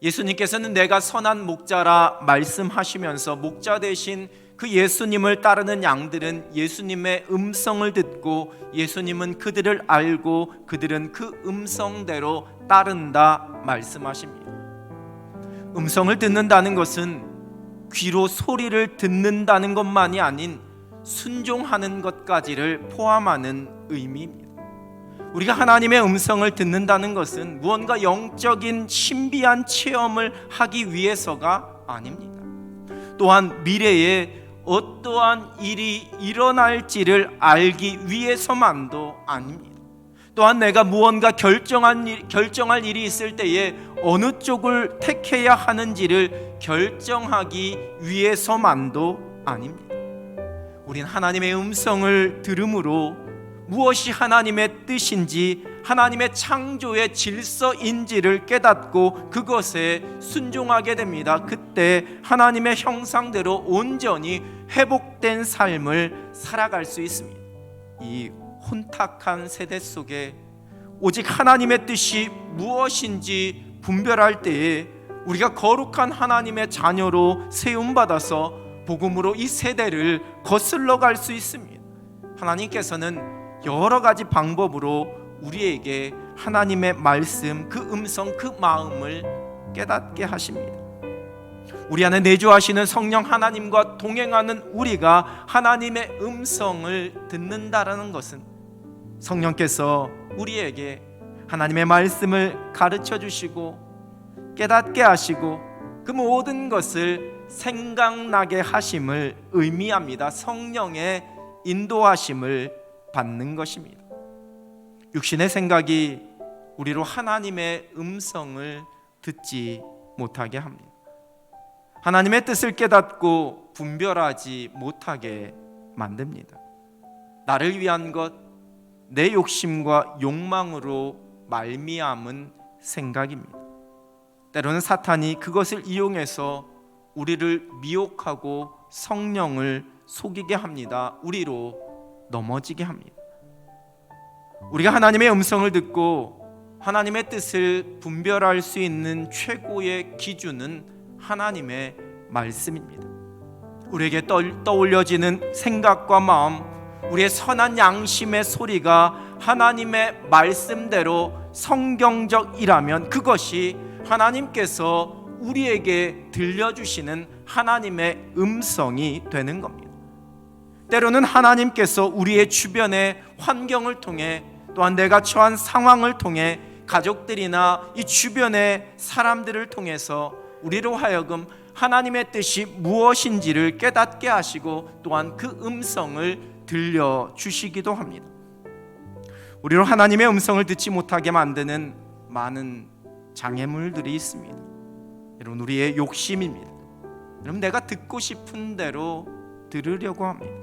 예수님께서는 내가 선한 목자라 말씀하시면서 목자 대신 그 예수님을 따르는 양들은 예수님의 음성을 듣고 예수님은 그들을 알고 그들은 그 음성대로 따른다 말씀하십니다. 음성을 듣는다는 것은 귀로 소리를 듣는다는 것만이 아닌 순종하는 것까지를 포함하는 의미입니다. 우리가 하나님의 음성을 듣는다는 것은 무언가 영적인 신비한 체험을 하기 위해서가 아닙니다. 또한 미래에 어떠한 일이 일어날지를 알기 위해서만도 아닙니다. 또한 내가 무언가 결정할 일이 있을 때에 어느 쪽을 택해야 하는지를 결정하기 위해서만도 아닙니다. 우린 하나님의 음성을 들음으로 무엇이 하나님의 뜻인지, 하나님의 창조의 질서인지를 깨닫고 그것에 순종하게 됩니다. 그때 하나님의 형상대로 온전히 회복된 삶을 살아갈 수 있습니다. 이 혼탁한 세대 속에 오직 하나님의 뜻이 무엇인지 분별할 때에 우리가 거룩한 하나님의 자녀로 세움받아서 복음으로 이 세대를 거슬러 갈 수 있습니다. 하나님께서는 여러 가지 방법으로 우리에게 하나님의 말씀, 그 음성, 그 마음을 깨닫게 하십니다. 우리 안에 내주하시는 성령 하나님과 동행하는 우리가 하나님의 음성을 듣는다라는 것은 성령께서 우리에게 하나님의 말씀을 가르쳐 주시고 깨닫게 하시고 그 모든 것을 생각나게 하심을 의미합니다. 성령의 인도하심을 받는 것입니다. 육신의 생각이 우리로 하나님의 음성을 듣지 못하게 합니다. 하나님의 뜻을 깨닫고 분별하지 못하게 만듭니다. 나를 위한 것, 내 욕심과 욕망으로 말미암은 생각입니다. 때로는 사탄이 그것을 이용해서 우리를 미혹하고 성령을 속이게 합니다. 우리로 넘어지게 합니다. 우리가 하나님의 음성을 듣고 하나님의 뜻을 분별할 수 있는 최고의 기준은 하나님의 말씀입니다. 우리에게 떠올려지는 생각과 마음, 우리의 선한 양심의 소리가 하나님의 말씀대로 성경적이라면 그것이 하나님께서 우리에게 들려주시는 하나님의 음성이 되는 겁니다. 때로는 하나님께서 우리의 주변의 환경을 통해 또한 내가 처한 상황을 통해 가족들이나 이 주변의 사람들을 통해서 우리로 하여금 하나님의 뜻이 무엇인지를 깨닫게 하시고 또한 그 음성을 들려주시기도 합니다. 우리로 하나님의 음성을 듣지 못하게 만드는 많은 장애물들이 있습니다. 여러분, 우리의 욕심입니다. 여러분, 내가 듣고 싶은 대로 들으려고 합니다.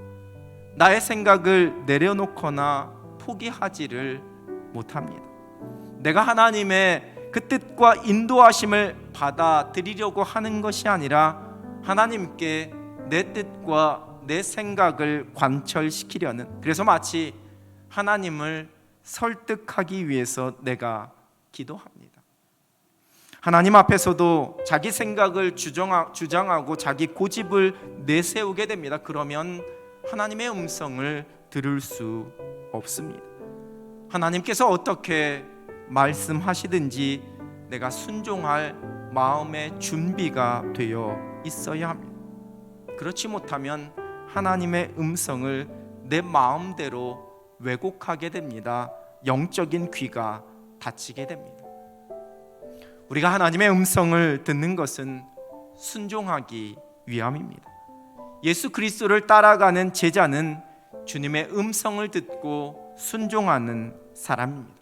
나의 생각을 내려놓거나 포기하지를 못합니다. 내가 하나님의 그 뜻과 인도하심을 받아들이려고 하는 것이 아니라 하나님께 내 뜻과 내 생각을 관철시키려는, 그래서 마치 하나님을 설득하기 위해서 내가 기도합니다. 하나님 앞에서도 자기 생각을 주장하고 자기 고집을 내세우게 됩니다. 그러면 하나님의 음성을 들을 수 없습니다. 하나님께서 어떻게 말씀하시든지 내가 순종할 마음의 준비가 되어 있어야 합니다. 그렇지 못하면 하나님의 음성을 내 마음대로 왜곡하게 됩니다. 영적인 귀가 닫히게 됩니다. 우리가 하나님의 음성을 듣는 것은 순종하기 위함입니다. 예수 그리스도를 따라가는 제자는 주님의 음성을 듣고 순종하는 사람입니다.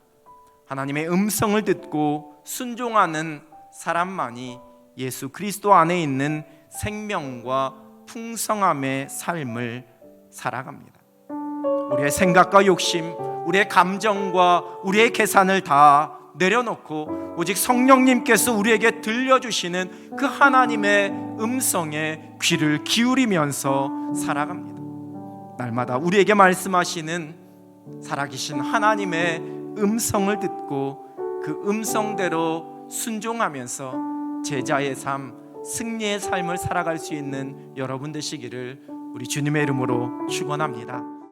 하나님의 음성을 듣고 순종하는 사람만이 예수 그리스도 안에 있는 생명과 풍성함의 삶을 살아갑니다. 우리의 생각과 욕심, 우리의 감정과 우리의 계산을 다 내려놓고 오직 성령님께서 우리에게 들려주시는 그 하나님의 음성에 귀를 기울이면서 살아갑니다. 날마다 우리에게 말씀하시는 살아계신 하나님의 음성을 듣고 그 음성대로 순종하면서 제자의 삶, 승리의 삶을 살아갈 수 있는 여러분 되시기를 우리 주님의 이름으로 축원합니다.